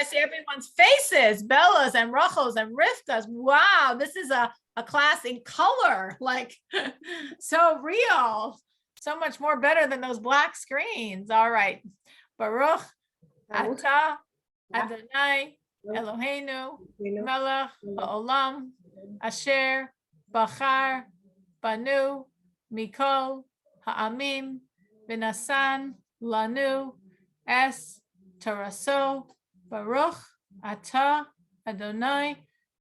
see everyone's faces, Bella's and Rachel's and Rivka's. Wow, this is a class in color, like so real, so much more better than those black screens. All right. Baruch Atah Adonai Eloheinu Melech Ha'olam Asher Bachar Banu Mikol Ha'amim V'nasan Lanu Es Taraso Baruch Atah Adonai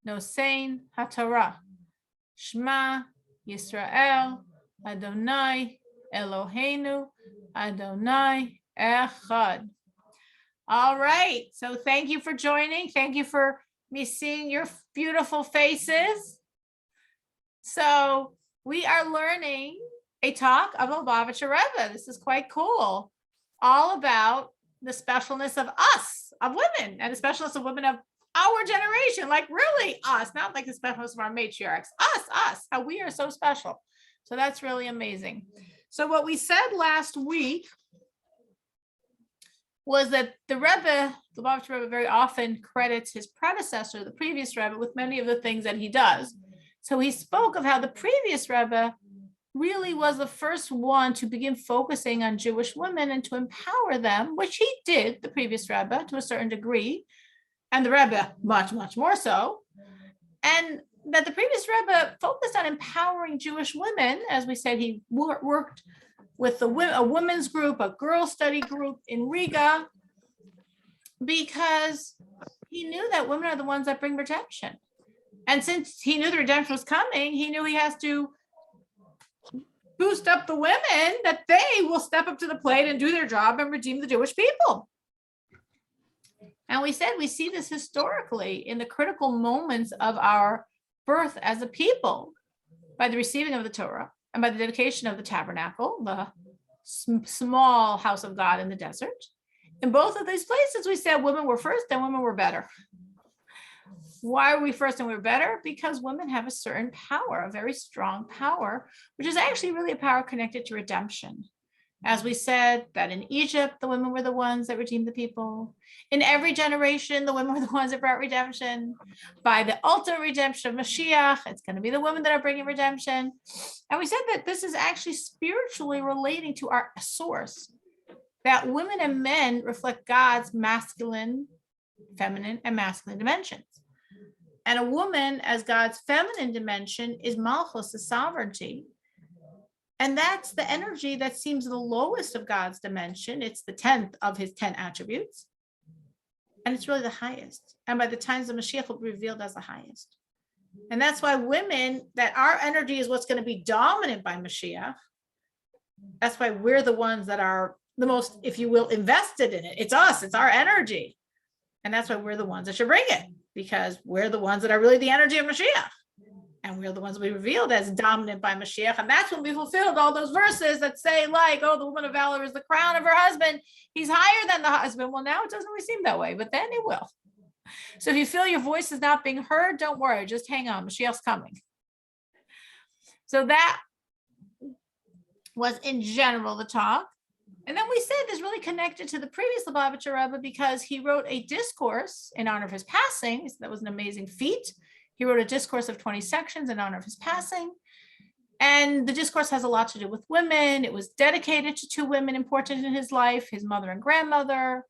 Nosein HaTorah Shema Yisrael Adonai Eloheinu Adonai Echad. All right, so thank you for joining. Thank you for me seeing your beautiful faces. So we are learning a talk of Lubavitcher Rebbe. This is quite cool. All about the specialness of us, of women, and the specialness of women of our generation, like really us, not like the specialness of our matriarchs, us, how we are so special. So that's really amazing. So what we said last week was that the Rebbe, the Lubavitcher Rebbe, very often credits his predecessor, the previous Rebbe, with many of the things that he does. So he spoke of how the previous Rebbe really was the first one to begin focusing on Jewish women and to empower them, which he did, the previous Rebbe, to a certain degree, and the Rebbe much, much more so. And that the previous Rebbe focused on empowering Jewish women. As we said, he worked with a women's group, a girl study group in Riga, because he knew that women are the ones that bring redemption. And since he knew the redemption was coming, he knew he has to boost up the women, that they will step up to the plate and do their job and redeem the Jewish people. And we said we see this historically in the critical moments of our birth as a people, by the receiving of the Torah and by the dedication of the tabernacle, the small house of God in the desert. In both of these places, we said women were first and women were better. Why are we first and we're better? Because women have a certain power, a very strong power, which is actually really a power connected to redemption. As we said, that in Egypt, the women were the ones that redeemed the people. In every generation, the women were the ones that brought redemption. By the ultimate redemption of Mashiach, it's going to be the women that are bringing redemption. And we said that this is actually spiritually relating to our source, that women and men reflect God's masculine, feminine, and masculine dimensions. And a woman, as God's feminine dimension, is Malchus, the sovereignty. And that's the energy that seems the lowest of God's dimension. It's the 10th of his 10 attributes. And it's really the highest. And by the times of Mashiach will be revealed as the highest. And that's why women, that our energy is what's going to be dominant by Mashiach. That's why we're the ones that are the most, if you will, invested in it. It's us, it's our energy. And that's why we're the ones that should bring it, because we're the ones that are really the energy of Mashiach. And we're the ones that we revealed as dominant by Mashiach. And that's when we fulfilled all those verses that say, like, oh, the woman of valor is the crown of her husband. He's higher than the husband. Well, now it doesn't really seem that way, but then it will. So if you feel your voice is not being heard, don't worry. Just hang on. Mashiach's coming. So that was in general the talk. And then we said this really connected to the previous Lubavitcher Rebbe, because he wrote a discourse in honor of his passing. That was an amazing feat. He wrote a discourse of 20 sections in honor of his passing. And the discourse has a lot to do with women. It was dedicated to two women important in his life, his mother and grandmother.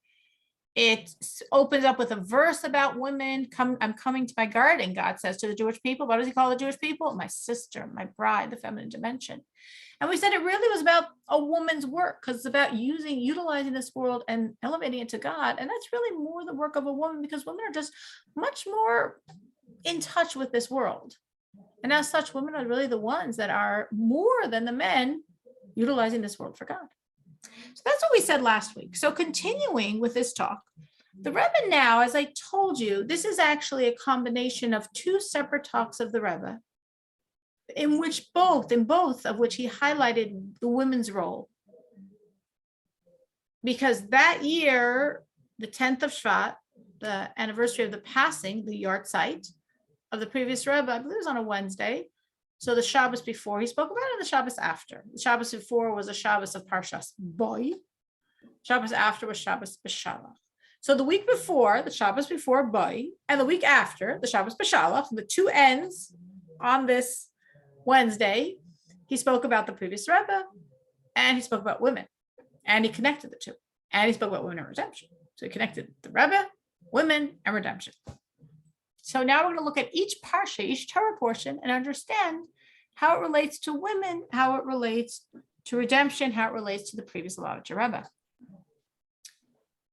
It opens up with a verse about women. I'm coming to my garden, God says to the Jewish people. What does he call the Jewish people? My sister, my bride, the feminine dimension. And we said it really was about a woman's work, because it's about utilizing this world and elevating it to God. And that's really more the work of a woman, because women are just much more in touch with this world. And as such, women are really the ones that are more than the men utilizing this world for God. So that's what we said last week. So continuing with this talk, the Rebbe now, as I told you, this is actually a combination of two separate talks of the Rebbe, in both of which he highlighted the women's role. Because that year, the 10th of Shvat, the anniversary of the passing, the yahrzeit of the previous Rebbe, I believe it was on a Wednesday. So the Shabbos before, he spoke about it, the Shabbos after. The Shabbos before was a Shabbos of Parshas Boy. Shabbos after was Shabbos B'Shalach. So the week before, the Shabbos before Boy, and the week after, the Shabbos B'Shalach, the two ends on this Wednesday, he spoke about the previous Rebbe, and he spoke about women, and he connected the two, and he spoke about women and redemption. So he connected the Rebbe, women, and redemption. So now we're going to look at each parsha, each Torah portion, and understand how it relates to women, how it relates to redemption, how it relates to the previous Lubavitcher Rebbe.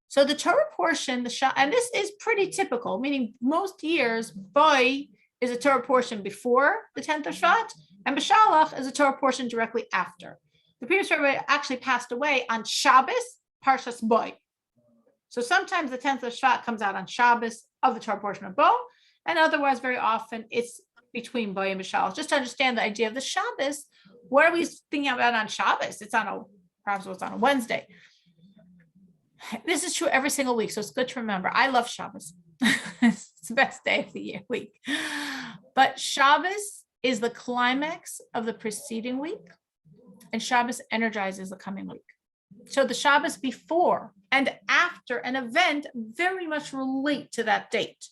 So the Torah portion, and this is pretty typical, meaning most years, Boy is a Torah portion before the 10th of Shvat, and B'Shalach is a Torah portion directly after. The previous Rebbe actually passed away on Shabbos, Parshas Boy. So sometimes the 10th of Shvat comes out on Shabbos of the Torah portion of Bo, and otherwise very often it's between Boy and B'Shalach. Just to understand the idea of the Shabbos, what are we thinking about on Shabbos? It's on a Wednesday. This is true every single week, so it's good to remember. I love Shabbos. It's the best day of the week. But Shabbos is the climax of the preceding week, and Shabbos energizes the coming week. So the Shabbos before and after an event very much relate to that date.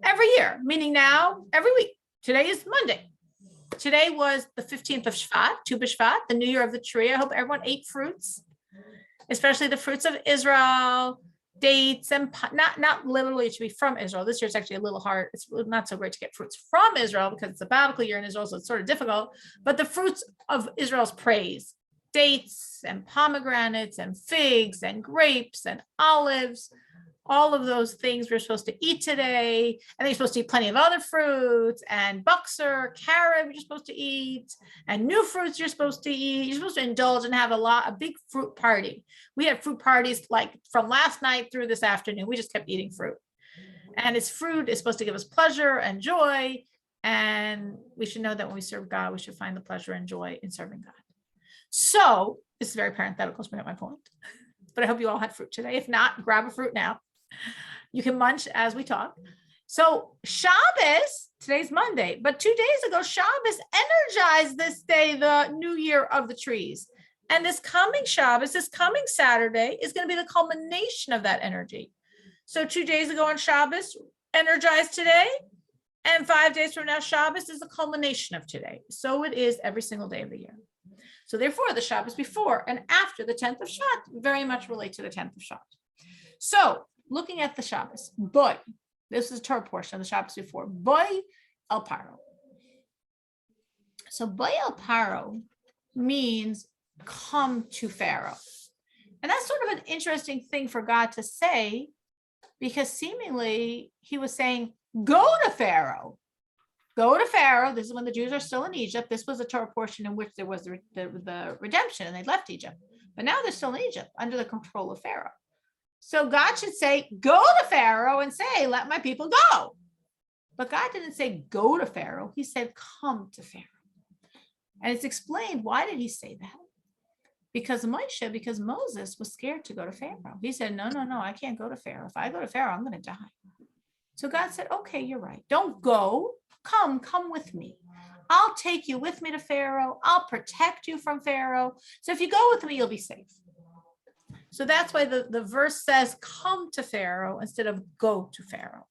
Every year, meaning now, every week. Today is Monday. Today was the 15th of Shvat, Tu B'Shvat, the new year of the tree. I hope everyone ate fruits, especially the fruits of Israel, dates, and not literally to be from Israel. This year it's actually a little hard. It's not so great to get fruits from Israel because it's a biblical year in Israel, so it's sort of difficult. But the fruits of Israel's praise, dates and pomegranates and figs and grapes and olives, all of those things we're supposed to eat today. And then you're supposed to eat plenty of other fruits and buxer, carrot you're supposed to eat, and new fruits you're supposed to eat. You're supposed to indulge and have a big fruit party. We had fruit parties like from last night through this afternoon. We just kept eating fruit. And it's fruit is supposed to give us pleasure and joy. And we should know that when we serve God, we should find the pleasure and joy in serving God. So this is very parenthetical to bring up my point. But I hope you all had fruit today. If not, grab a fruit now. You can munch as we talk. So Shabbos, today's Monday, but 2 days ago, Shabbos energized this day, the new year of the trees. And this coming Shabbos, this coming Saturday is going to be the culmination of that energy. So 2 days ago on Shabbos, energized today, and 5 days from now, Shabbos is the culmination of today. So it is every single day of the year. So therefore, the Shabbos before and after the 10th of Shvat very much relate to the 10th of Shvat. So looking at the Shabbos, Boy, this is a Torah portion of the Shabbos before, Boy El Paro. So Boy El Paro means come to Pharaoh. And that's sort of an interesting thing for God to say, because seemingly he was saying, go to Pharaoh. Go to Pharaoh. This is when the Jews are still in Egypt. This was a Torah portion in which there was the redemption and they left Egypt. But now they're still in Egypt under the control of Pharaoh. So God should say, go to Pharaoh and say, let my people go. But God didn't say, go to Pharaoh. He said, come to Pharaoh. And it's explained, why did he say that? Because Moses was scared to go to Pharaoh. He said, no, I can't go to Pharaoh. If I go to Pharaoh, I'm going to die. So God said, okay, you're right. Don't go. Come with me. I'll take you with me to Pharaoh. I'll protect you from Pharaoh. So if you go with me, you'll be safe. So that's why the verse says, come to Pharaoh instead of go to Pharaoh.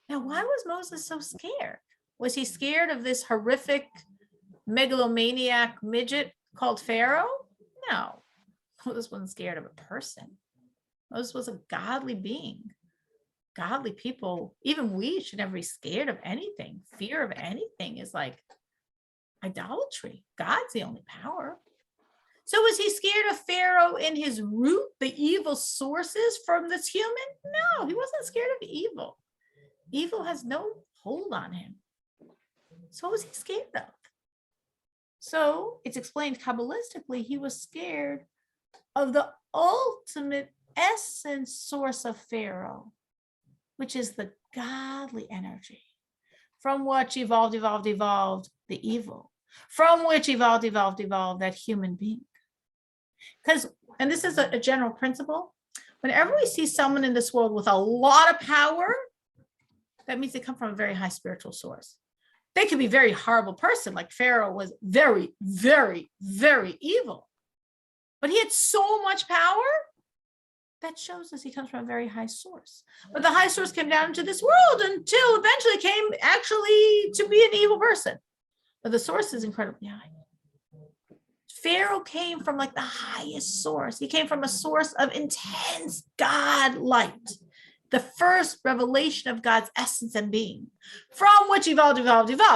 Now, why was Moses so scared? Was he scared of this horrific megalomaniac midget called Pharaoh? No, Moses wasn't scared of a person. Moses was a godly being. Godly people, even we should never be scared of anything. Fear of anything is like idolatry. God's the only power. So was he scared of Pharaoh in his root, the evil sources from this human? No, he wasn't scared of evil. Evil has no hold on him. So what was he scared of? So it's explained Kabbalistically, he was scared of the ultimate essence source of Pharaoh, which is the godly energy from which evolved the evil, from which evolved that human being. Because, and this is a general principle, whenever we see someone in this world with a lot of power, that means they come from a very high spiritual source. They could be a very horrible person, like Pharaoh was very, very, very evil. But he had so much power that shows us he comes from a very high source. But the high source came down into this world until eventually came actually to be an evil person. But the source is incredibly high. Pharaoh came from like the highest source. He came from a source of intense God light, the first revelation of God's essence and being, from which evolved.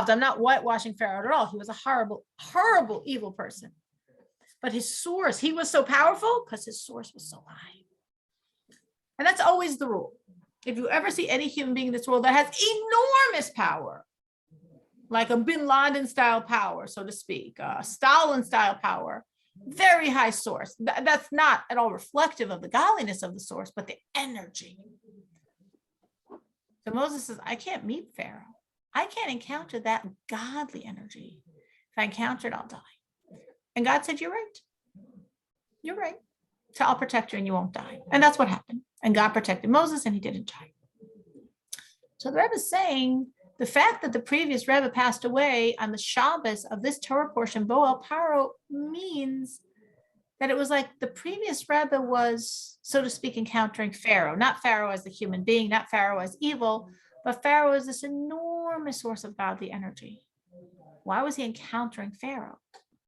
I'm not whitewashing Pharaoh at all. He was a horrible, horrible, evil person. But his source, he was so powerful because his source was so high. And that's always the rule. If you ever see any human being in this world that has enormous power, like a Bin Laden style power, so to speak, Stalin style power, very high source. That's not at all reflective of the godliness of the source, but the energy. So Moses says, I can't meet Pharaoh. I can't encounter that godly energy. If I encounter it, I'll die. And God said, you're right. You're right. So I'll protect you and you won't die. And that's what happened. And God protected Moses and he didn't die. So the Rebbe is saying the fact that the previous Rebbe passed away on the Shabbos of this Torah portion, Boel Paro, means that it was like the previous Rebbe was, so to speak, encountering Pharaoh, not Pharaoh as the human being, not Pharaoh as evil, but Pharaoh is this enormous source of godly energy. Why was he encountering Pharaoh?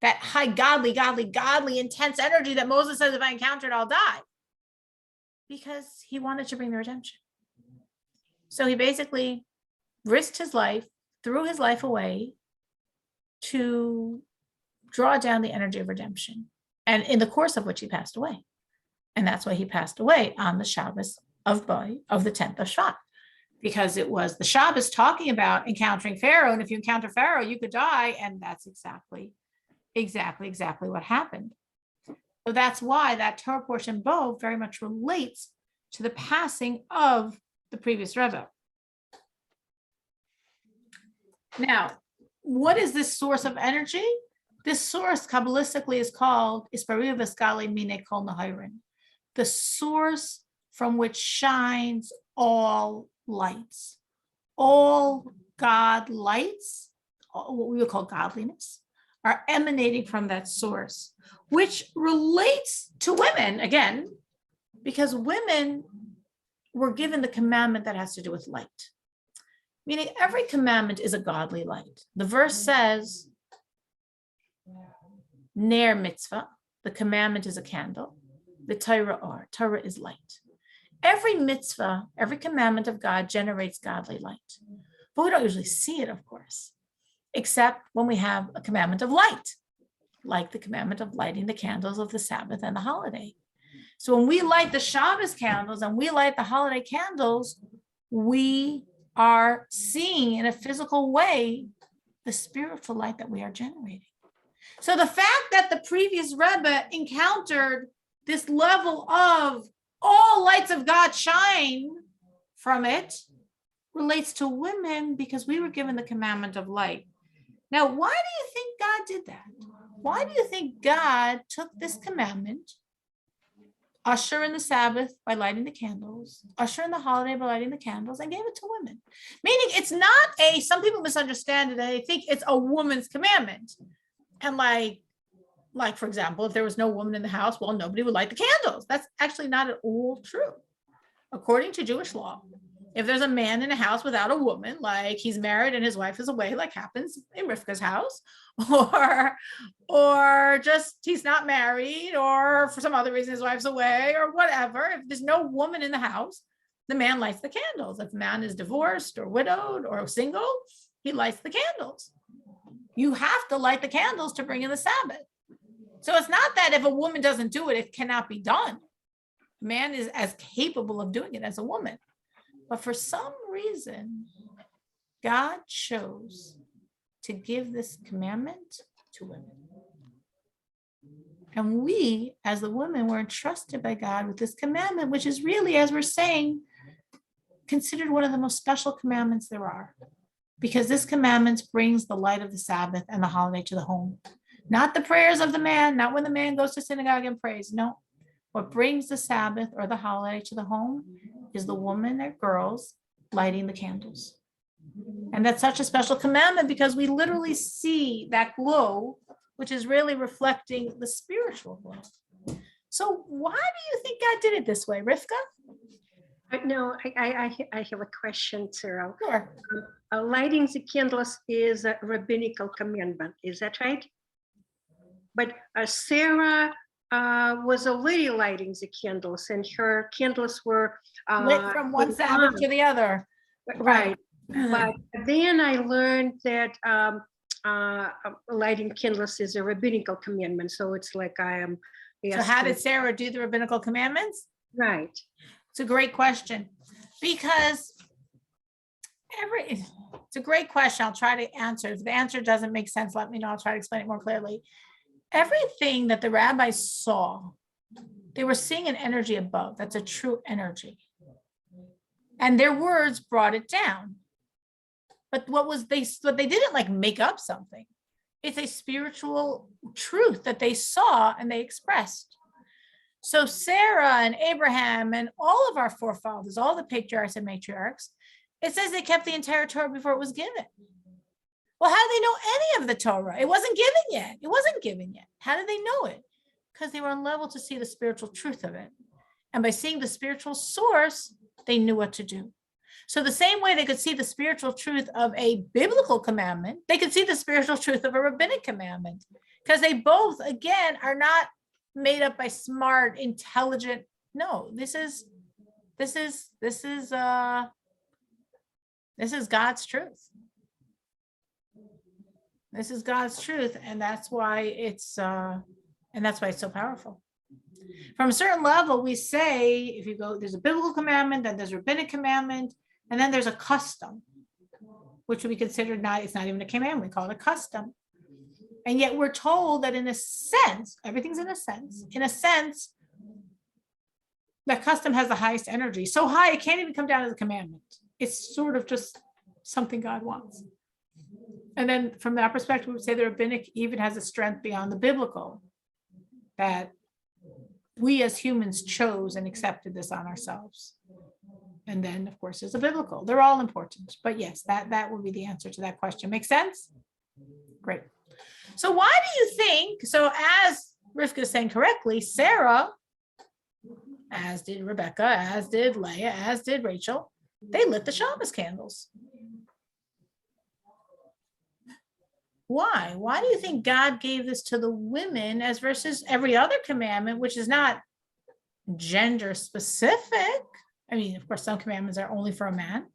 That high godly, intense energy that Moses says, if I encounter it, I'll die. Because he wanted to bring the redemption. So he basically risked his life, threw his life away to draw down the energy of redemption. And in the course of which he passed away. And that's why he passed away on the Shabbos of the 10th of Shvat. Because it was the Shabbos talking about encountering Pharaoh. And if you encounter Pharaoh, you could die. And that's exactly what happened. So that's why that Torah portion, Bo, very much relates to the passing of the previous Rebbe. Now, what is this source of energy? This source Kabbalistically is called Isparia Veskali Mine Kol Nahirin, the source from which shines all lights. All God lights, what we would call godliness, are emanating from that source, which relates to women, again, because women were given the commandment that has to do with light. Meaning every commandment is a godly light. The verse says, Ner mitzvah, the commandment is a candle. The Torah is light. Every mitzvah, every commandment of God generates godly light. But we don't usually see it, of course, except when we have a commandment of light, like the commandment of lighting the candles of the Sabbath and the holiday. So when we light the Shabbos candles and we light the holiday candles, we are seeing in a physical way the spiritual light that we are generating. So the fact that the previous Rebbe encountered this level of all lights of God shine from it relates to women because we were given the commandment of light. Now, why do you think God did that? Why do you think God took this commandment, usher in the Sabbath by lighting the candles, usher in the holiday by lighting the candles, and gave it to women? Meaning it's not some people misunderstand it and they think it's a woman's commandment. And like, for example, if there was no woman in the house, well, nobody would light the candles. That's actually not at all true. According to Jewish law, if there's a man in a house without a woman, like he's married and his wife is away, like happens in Rivka's house, or just he's not married, or for some other reason his wife's away, or whatever, if there's no woman in the house, the man lights the candles. If the man is divorced or widowed or single, he lights the candles. You have to light the candles to bring in the Sabbath. So it's not that if a woman doesn't do it, it cannot be done. Man is as capable of doing it as a woman. But for some reason, God chose to give this commandment to women. And we, as the women, were entrusted by God with this commandment, which is really, as we're saying, considered one of the most special commandments there are. Because this commandment brings the light of the Sabbath and the holiday to the home. Not the prayers of the man, not when the man goes to synagogue and prays. No. What brings the Sabbath or the holiday to the home is the woman or girls lighting the candles. And that's such a special commandment because we literally see that glow, which is really reflecting the spiritual glow. So why do you think God did it this way, Rivka? No, I have a question, Sarah. Sure. Lighting the candles is a rabbinical commandment. Is that right? But Sarah was already lighting the candles, and her candles were Lit from one Sabbath to the other. Right. But then I learned that lighting candles is a rabbinical commandment. So it's like I am. So how did Sarah do the rabbinical commandments? Right. It's a great question, because it's a great question. I'll try to answer. If the answer doesn't make sense, let me know. I'll try to explain it more clearly. Everything that the rabbis saw, they were seeing an energy above. That's a true energy. And their words brought it down. But they didn't like make up something. It's a spiritual truth that they saw and they expressed. So Sarah and Abraham and all of our forefathers, all the patriarchs and matriarchs, it says they kept the entire Torah before it was given. Well, how did they know any of the Torah? It wasn't given yet. It wasn't given yet. How did they know it? Because they were on level to see the spiritual truth of it. And by seeing the spiritual source, they knew what to do. So the same way they could see the spiritual truth of a biblical commandment, they could see the spiritual truth of a rabbinic commandment, because they both, again, are not made up by smart, intelligent. No, this is God's truth. This is God's truth, and that's why it's so powerful. From a certain level, we say, if you go, there's a biblical commandment, then there's a rabbinic commandment, and then there's a custom, which would be considered it's not even a commandment, we call it a custom. And yet we're told that in a sense, everything's in a sense, that custom has the highest energy. So high, it can't even come down as a commandment. It's sort of just something God wants. And then from that perspective, we would say the rabbinic even has a strength beyond the biblical, that we as humans chose and accepted this on ourselves. And then, of course, there's a biblical. They're all important. But yes, that would be the answer to that question. Make sense? Great. So why do you think, so as Rivka is saying correctly, Sarah, as did Rebecca, as did Leah, as did Rachel, they lit the Shabbos candles. Why? Why do you think God gave this to the women as versus every other commandment, which is not gender specific? I mean, of course, some commandments are only for a man.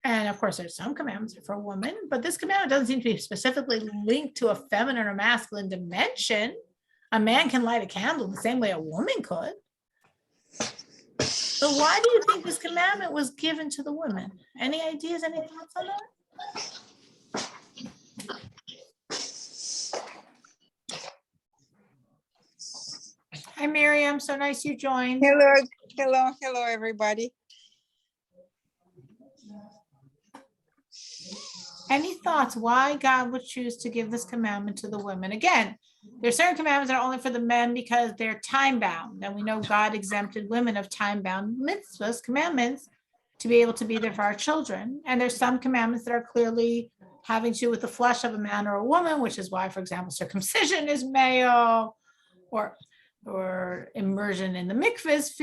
And of course, there's some commandments for a woman, but this commandment doesn't seem to be specifically linked to a feminine or masculine dimension. A man can light a candle the same way a woman could. So why do you think this commandment was given to the women? Any ideas, any thoughts on that? Hi, Miriam. So nice you joined. Hello, everybody. Any thoughts why God would choose to give this commandment to the women? Again, there's certain commandments that are only for the men because they're time bound. And we know God exempted women of time bound mitzvahs, commandments, to be able to be there for our children. And there's some commandments that are clearly having to do with the flesh of a man or a woman, which is why, for example, circumcision is male, or immersion in the mikveh is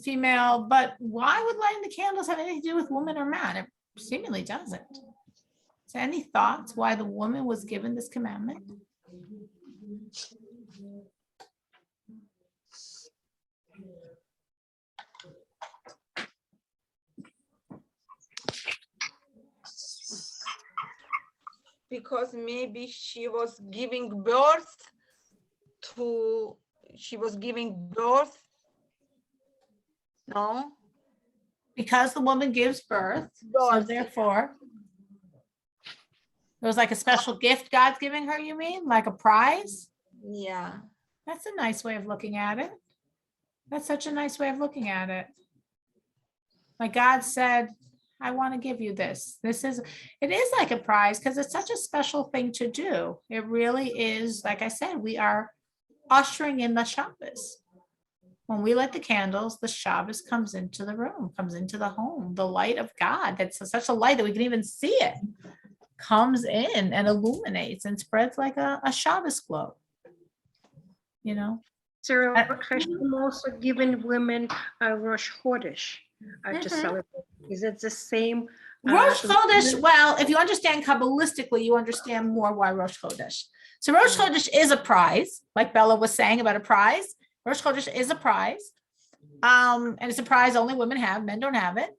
female. But why would lighting the candles have anything to do with woman or man? It seemingly doesn't. So any thoughts why the woman was given this commandment? Because maybe she was giving birth. No? Because the woman gives birth. So therefore, it was like a special gift God's giving her, you mean? Like a prize? Yeah. That's a nice way of looking at it. That's such a nice way of looking at it. Like God said, I want to give you this. It is like a prize because it's such a special thing to do. It really is. Like I said, we are ushering in the Shabbos. When we light the candles, the Shabbos comes into the room, comes into the home. The light of God, that's such a light that we can even see it, comes in and illuminates and spreads like a Shabbos glow. You know, Sarah, Hashem also given women a Rosh Chodesh to Mhm. celebrate. Is it the same? Rosh Chodesh, well, if you understand Kabbalistically, you understand more why Rosh Chodesh. So Rosh Chodesh is a prize, like Bella was saying about a prize. Rosh Chodesh is a prize. And it's a prize only women have, men don't have it.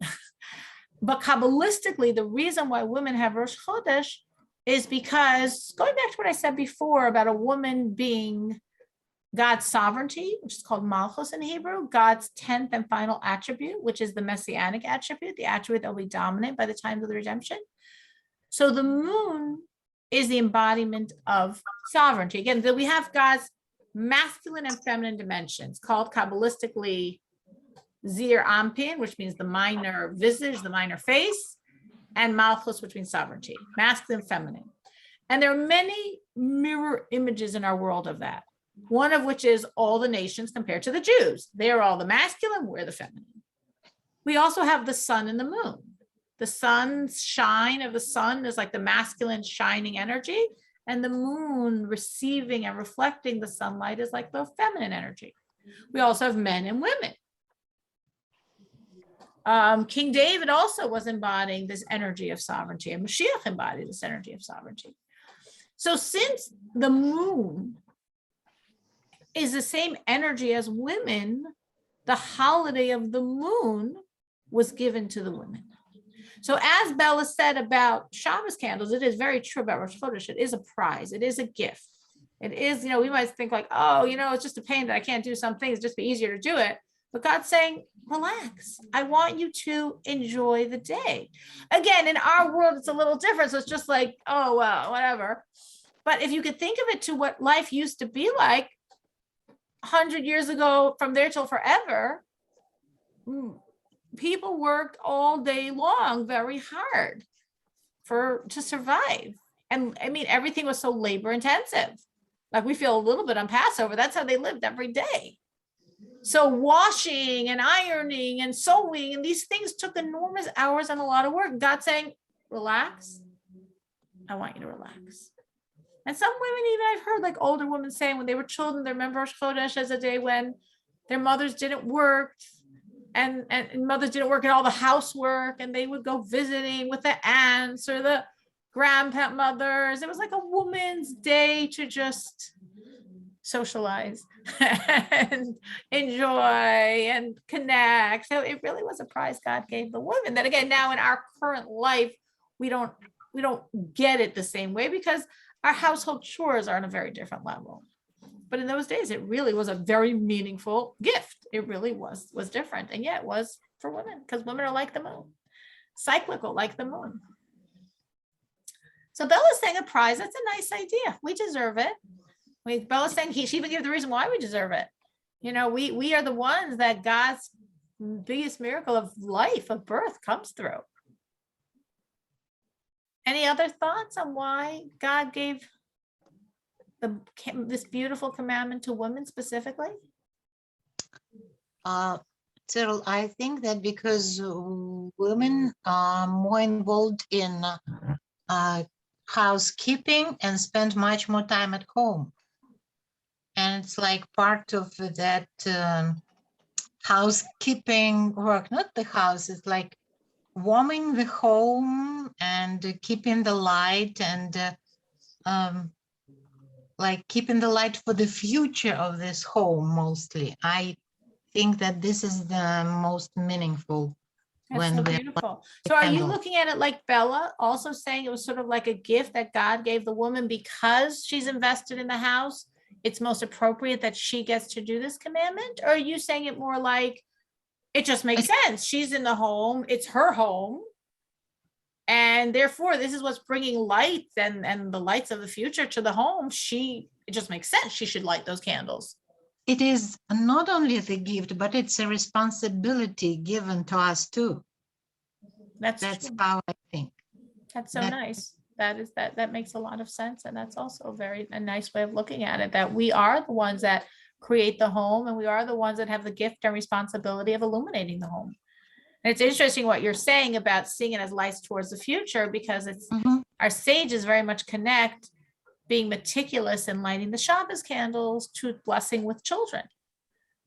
But Kabbalistically, the reason why women have Rosh Chodesh is because, going back to what I said before about a woman being God's sovereignty, which is called Malchus in Hebrew, God's 10th and final attribute, which is the messianic attribute, the attribute that will be dominant by the time of the redemption. So the moon is the embodiment of sovereignty. Again, we have God's masculine and feminine dimensions, called Kabbalistically Zir Ampin, which means the minor visage, the minor face, and Malchus, which means sovereignty, masculine, feminine. And there are many mirror images in our world of that. One of which is all the nations compared to the Jews. They're all the masculine, we're the feminine. We also have the sun and the moon. The sun's shine of the sun is like the masculine shining energy, and the moon receiving and reflecting the sunlight is like the feminine energy. We also have men and women. King David also was embodying this energy of sovereignty, and Mashiach embodied this energy of sovereignty. So since the moon is the same energy as women, the holiday of the moon was given to the women. So as Bella said about Shabbos candles, it is very true about Rosh Chodesh. It is a prize. It is a gift. It is, we might think like, oh, it's just a pain that I can't do some things, just be easier to do it. But God's saying, relax. I want you to enjoy the day. Again, in our world, it's a little different. So it's just like, oh, well, whatever. But if you could think of it to what life used to be like 100 years ago, from there till forever, people worked all day long, very hard to survive. And I mean, everything was so labor intensive. Like we feel a little bit on Passover. That's how they lived every day. So washing and ironing and sewing and these things took enormous hours and a lot of work. God saying, relax. I want you to relax. And some women, even I've heard like older women saying when they were children, they remember Rosh Chodesh as a day when their mothers didn't work and mothers didn't work at all the housework, and they would go visiting with the aunts or the grandmothers. It was like a woman's day to just socialize and enjoy and connect. So it really was a prize God gave the women that, again, now in our current life, we don't get it the same way because our household chores are on a very different level. But in those days, it really was a very meaningful gift. It really was different. And yet it was for women, because women are like the moon, cyclical like the moon. So Bella's saying a prize, that's a nice idea. We deserve it. Bella's saying she even gave the reason why we deserve it. We are the ones that God's biggest miracle of life, of birth, comes through. Any other thoughts on why God gave this beautiful commandment to women specifically? Cyril, I think that because women are more involved in housekeeping and spend much more time at home. And it's like part of that housekeeping work, not the house, it's like warming the home and keeping the light and like keeping the light for the future of this home mostly. I think that this is the most meaningful. That's so beautiful. So are you looking at it like Bella, also saying it was sort of like a gift that God gave the woman because she's invested in the house? It's most appropriate that she gets to do this commandment? Or are you saying it more like it just makes sense? She's in the home, it's her home. And therefore, this is what's bringing light and the lights of the future to the home. It just makes sense. She should light those candles. It is not only the gift, but it's a responsibility given to us too. That's how I think. That's so nice. That makes a lot of sense. And that's also a nice way of looking at it, that we are the ones that create the home, and we are the ones that have the gift and responsibility of illuminating the home. And it's interesting what you're saying about seeing it as lights towards the future, because it's our sages very much connect being meticulous in lighting the Shabbos candles to blessing with children.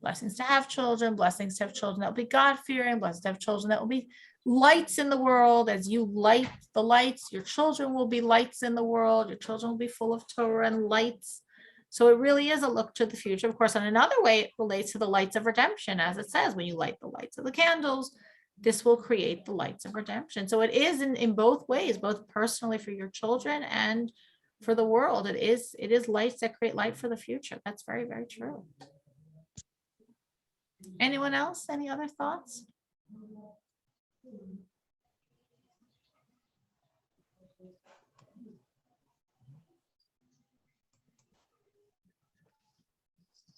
Blessings to have children, blessings to have children that will be God-fearing, blessings to have children that will be lights in the world. As you light the lights, your children will be lights in the world. Your children will be full of Torah and lights. So it really is a look to the future. Of course, in another way, it relates to the lights of redemption. As it says, when you light the lights of the candles, this will create the lights of redemption. So it is in both ways, both personally for your children and for the world. It is lights that create light for the future. That's very, very true. Anyone else? Any other thoughts?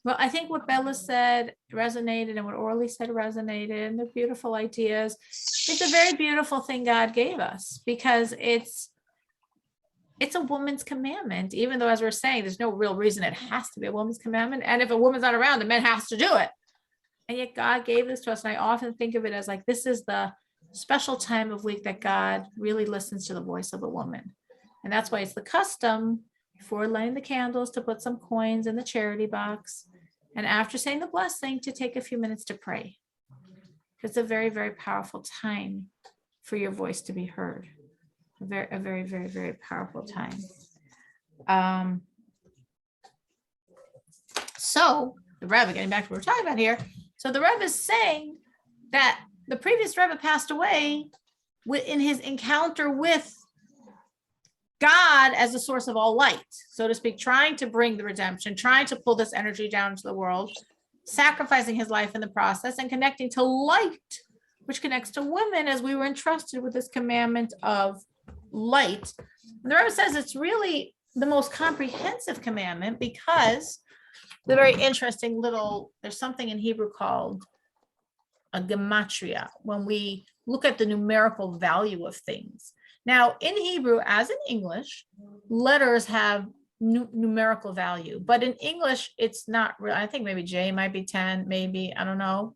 Well, I think what Bella said resonated and what Orly said resonated, and they're beautiful ideas. It's a very beautiful thing God gave us because it's a woman's commandment, even though, as we're saying, there's no real reason it has to be a woman's commandment. And if a woman's not around, the man has to do it. And yet God gave this to us. And I often think of it as like, this is the special time of week that God really listens to the voice of a woman. And that's why it's the custom before lighting the candles to put some coins in the charity box. And after saying the blessing, to take a few minutes to pray. It's a very, very powerful time for your voice to be heard. A very, very, very powerful time. So the Rebbe, getting back to what we're talking about here. So the Rebbe is saying that the previous Rebbe passed away in his encounter with God as the source of all light, so to speak, trying to bring the redemption, trying to pull this energy down into the world, sacrificing his life in the process and connecting to light, which connects to women as we were entrusted with this commandment of light. And the Rebbe says it's really the most comprehensive commandment because the very interesting there's something in Hebrew called a gematria, when we look at the numerical value of things. Now, in Hebrew, as in English, letters have numerical value, but in English, it's not real. I think maybe J might be 10, maybe, I don't know,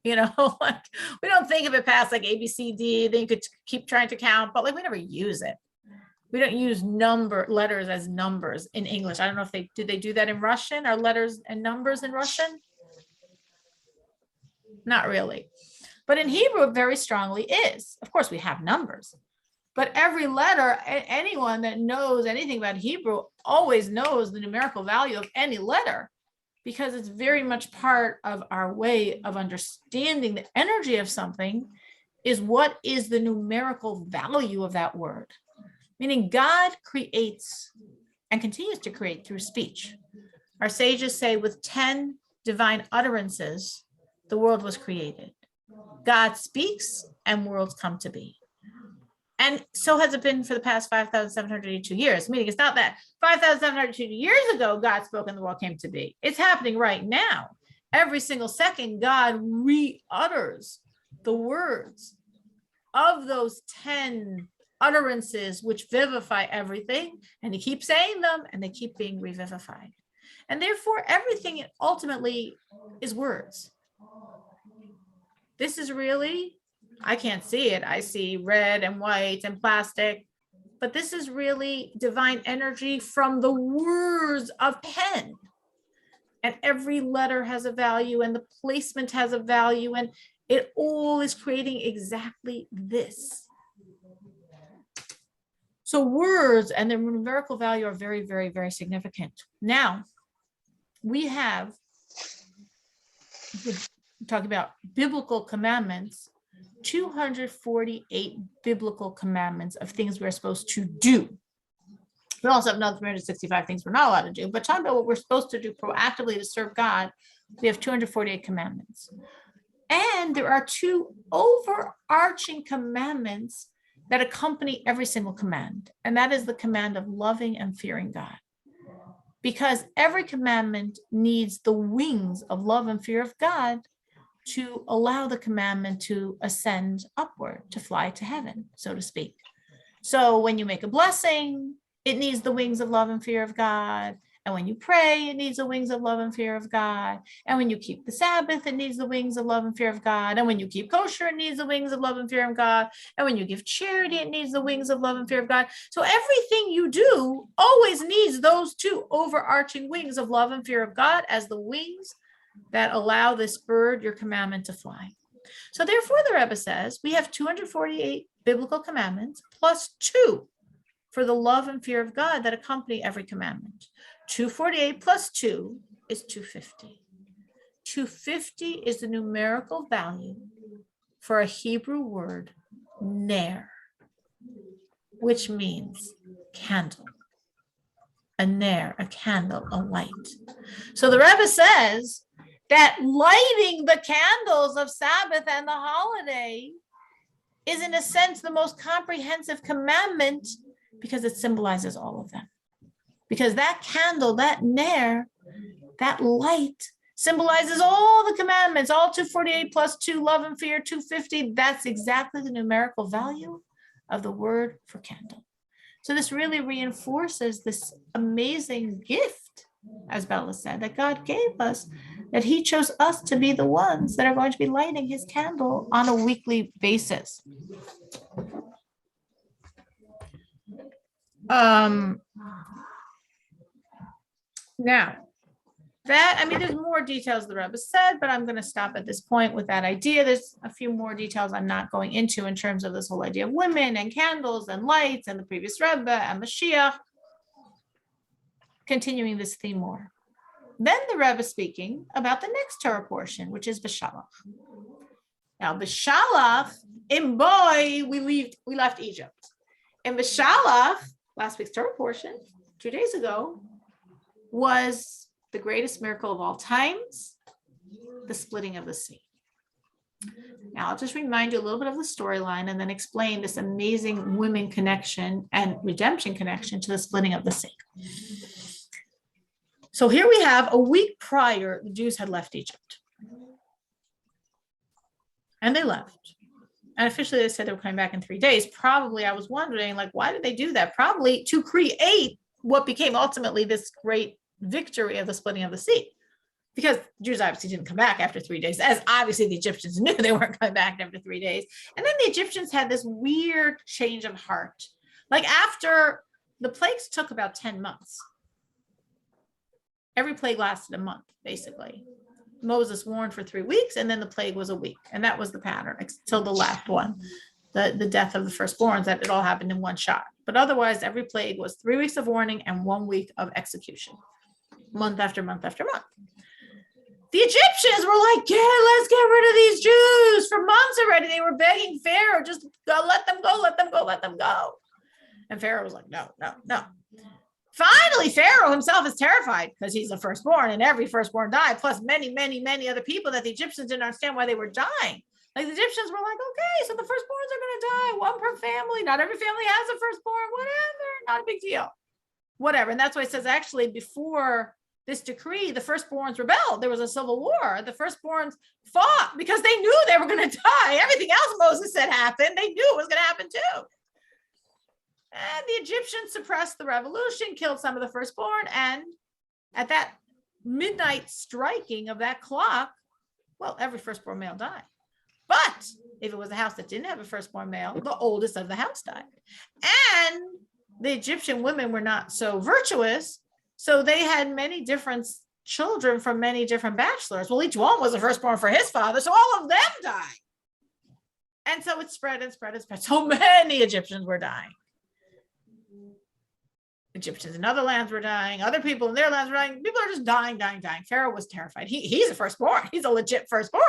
like we don't think of it past like A, B, C, D, then you could keep trying to count, but like we never use it. We don't use letters as numbers in English. I don't know if they do that in Russian? Are letters and numbers in Russian? Not really. But in Hebrew, it very strongly is. Of course, we have numbers. But every letter, anyone that knows anything about Hebrew always knows the numerical value of any letter because it's very much part of our way of understanding the energy of something is what is the numerical value of that word. Meaning God creates and continues to create through speech. Our sages say with 10 divine utterances, the world was created. God speaks and worlds come to be. And so has it been for the past 5,782 years, meaning it's not that 5,782 years ago, God spoke and the world came to be. It's happening right now. Every single second, God re-utters the words of those 10 utterances, which vivify everything. And he keeps saying them and they keep being revivified. And therefore, everything ultimately is words. This is really, I can't see it. I see red and white and plastic, but this is really divine energy from the words of pen. And every letter has a value and the placement has a value and it all is creating exactly this. So words and their numerical value are very, very, very significant. Now, we have, talking about biblical commandments, 248 biblical commandments of things we're supposed to do. We also have another 365 things we're not allowed to do, but talking about what we're supposed to do proactively to serve God, we have 248 commandments. And there are two overarching commandments that accompany every single command. And that is the command of loving and fearing God. Because every commandment needs the wings of love and fear of God to allow the commandment to ascend upward, to fly to heaven, so to speak. So when you make a blessing, it needs the wings of love and fear of God. And when you pray, it needs the wings of love and fear of God. And when you keep the Sabbath, it needs the wings of love and fear of God. And when you keep kosher, it needs the wings of love and fear of God. And when you give charity, it needs the wings of love and fear of God. So everything you do always needs those two overarching wings of love and fear of God as the wings that allow this bird, your commandment, to fly. So therefore, the Rebbe says, we have 248 biblical commandments plus 2 for the love and fear of God that accompany every commandment. 248 plus 2 is 250. 250 is the numerical value for a Hebrew word, ner, which means candle. A ner, a candle, a light. So the Rebbe says that lighting the candles of Sabbath and the holiday is, in a sense, the most comprehensive commandment because it symbolizes all of them. Because that candle, that ner, that light symbolizes all the commandments, all 248 plus 2, love and fear, 250. That's exactly the numerical value of the word for candle. So this really reinforces this amazing gift, as Bella said, that God gave us, that he chose us to be the ones that are going to be lighting his candle on a weekly basis. Now, there's more details the Rebbe said, but I'm going to stop at this point with that idea. There's a few more details I'm not going into in terms of this whole idea of women and candles and lights and the previous Rebbe and Mashiach. Continuing this theme more. Then the Rebbe speaking about the next Torah portion, which is B'Shalach. Now, B'Shalach, in boy, we left Egypt. And B'Shalach, last week's Torah portion, 2 days ago, was the greatest miracle of all times, the splitting of the sea. Now, I'll just remind you a little bit of the storyline and then explain this amazing women connection and redemption connection to the splitting of the sea. So here we have a week prior, the Jews had left Egypt. And they left. And officially they said they were coming back in 3 days. Probably, I was wondering, like, why did they do that? Probably to create what became ultimately this great victory of the splitting of the sea, because Jews obviously didn't come back after 3 days, as obviously the Egyptians knew they weren't coming back after 3 days. And then the Egyptians had this weird change of heart. Like, after the plagues took about 10 months. Every plague lasted a month, basically. Moses warned for 3 weeks, and then the plague was a week. And that was the pattern until the last one, the death of the firstborns, that it all happened in one shot. But otherwise, every plague was 3 weeks of warning and 1 week of execution. Month after month after month. The Egyptians were like, yeah, let's get rid of these Jews. For months already, they were begging Pharaoh, just go, let them go, let them go, let them go. And Pharaoh was like, no, no, no. Finally, Pharaoh himself is terrified because he's the firstborn and every firstborn died, plus many, many, many other people that the Egyptians didn't understand why they were dying. Like, the Egyptians were like, okay, so the firstborns are going to die, 1 per family. Not every family has a firstborn, whatever, not a big deal. Whatever. And that's why it says, actually, before this decree, the firstborns rebelled. There was a civil war. The firstborns fought because they knew they were going to die. Everything else Moses said happened. They knew it was going to happen too. And the Egyptians suppressed the revolution, killed some of the firstborn. And at that midnight striking of that clock, well, every firstborn male died. But if it was a house that didn't have a firstborn male, the oldest of the house died. And the Egyptian women were not so virtuous, so they had many different children from many different bachelors. Well, each one was a firstborn for his father, so all of them died. And so it spread and spread and spread. So many Egyptians were dying. Egyptians in other lands were dying. Other people in their lands were dying. People are just dying, dying, dying. Pharaoh was terrified. He's a firstborn. He's a legit firstborn.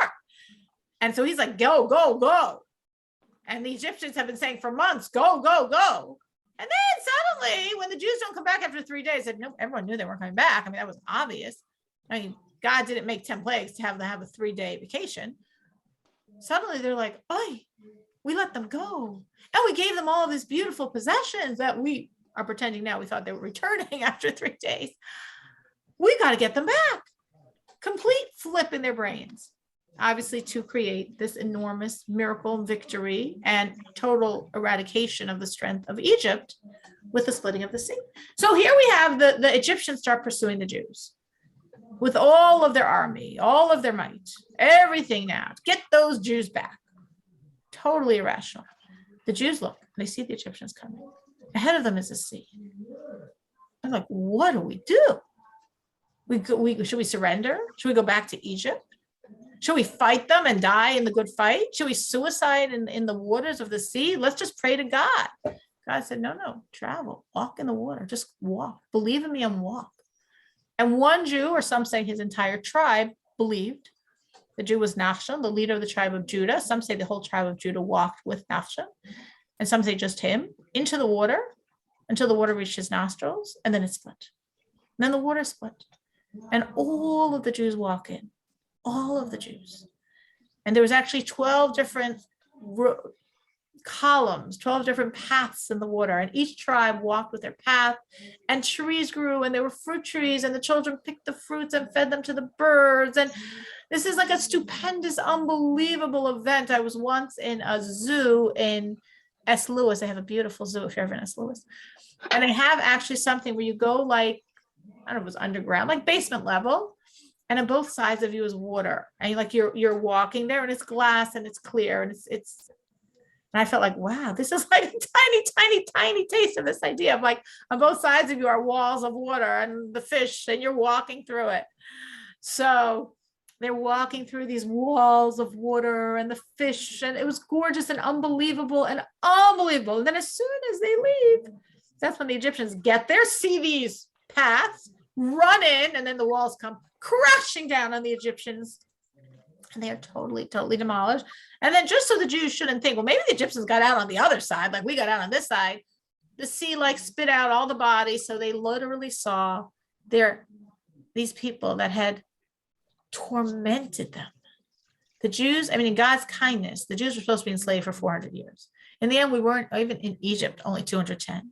And so he's like, go, go, go. And the Egyptians have been saying for months, go, go, go. And then suddenly, when the Jews don't come back after 3 days, no, everyone knew they weren't coming back. I mean, that was obvious. I mean, God didn't make 10 plagues to have a 3-day vacation. Suddenly they're like, oh, we let them go. And we gave them all of these beautiful possessions that we are pretending now we thought they were returning after 3 days. We got to get them back. Complete flip in their brains. obviously to create this enormous miracle and victory and total eradication of the strength of Egypt with the splitting of the sea. So here we have the Egyptians start pursuing the Jews with all of their army, all of their might, everything now. Get those Jews back. Totally irrational. The Jews look, they see the Egyptians coming. Ahead of them is the sea. I'm like, what do? Should we surrender? Should we go back to Egypt? Should we fight them and die in the good fight? Should we suicide in the waters of the sea? Let's just pray to God. God said, no, travel, walk in the water, just walk. Believe in me and walk. And one Jew, or some say his entire tribe, believed. The Jew was Nachshon, the leader of the tribe of Judah. Some say the whole tribe of Judah walked with Nachshon. And some say just him into the water until the water reached his nostrils, and then it split. And then the water split. And all of the Jews walk in, all of the Jews. And there was actually 12 different columns, 12 different paths in the water, and each tribe walked with their path, and trees grew, and there were fruit trees, and the children picked the fruits and fed them to the birds. And this is like a stupendous, unbelievable event. I was once in a zoo in S. Louis. They have a beautiful zoo if you're ever in S. Louis. And they have actually something where you go like, I don't know if it was underground, like basement level. And on both sides of you is water. And you're walking there, and it's glass and it's clear. And it's and I felt like, wow, this is like a tiny taste of this idea of like on both sides of you are walls of water and the fish, and you're walking through it. So they're walking through these walls of water and the fish, and it was gorgeous and unbelievable. And then as soon as they leave, that's when the Egyptians get there, see these paths, run in, and then the walls come crashing down on the Egyptians. And they are totally demolished. And then just so the Jews shouldn't think, well, maybe the Egyptians got out on the other side, like we got out on this side, the sea like spit out all the bodies. So they literally saw these people that had tormented them. The Jews, in God's kindness, the Jews were supposed to be enslaved for 400 years. In the end, we weren't even in Egypt, only 210.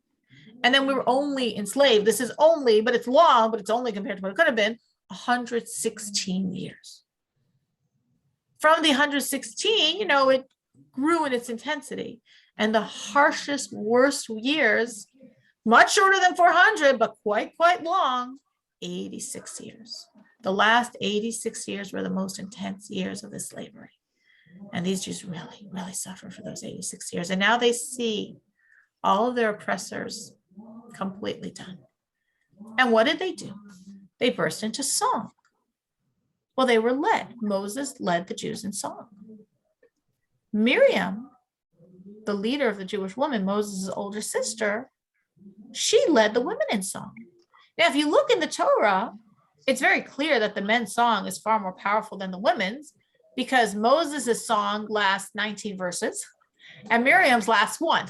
And then we were only enslaved. This is only, but it's long, but it's only compared to what it could have been, 116 years. From the 116, it grew in its intensity. And the harshest, worst years, much shorter than 400, but quite long, 86 years. The last 86 years were the most intense years of the slavery. And these Jews really suffered for those 86 years. And now they see all of their oppressors completely done. And what did they do? They burst into song. Well, they were led. Moses led the Jews in song. Miriam, the leader of the Jewish woman, Moses' older sister, she led the women in song. Now, if you look in the Torah, it's very clear that the men's song is far more powerful than the women's, because Moses' song lasts 19 verses and Miriam's lasts 1.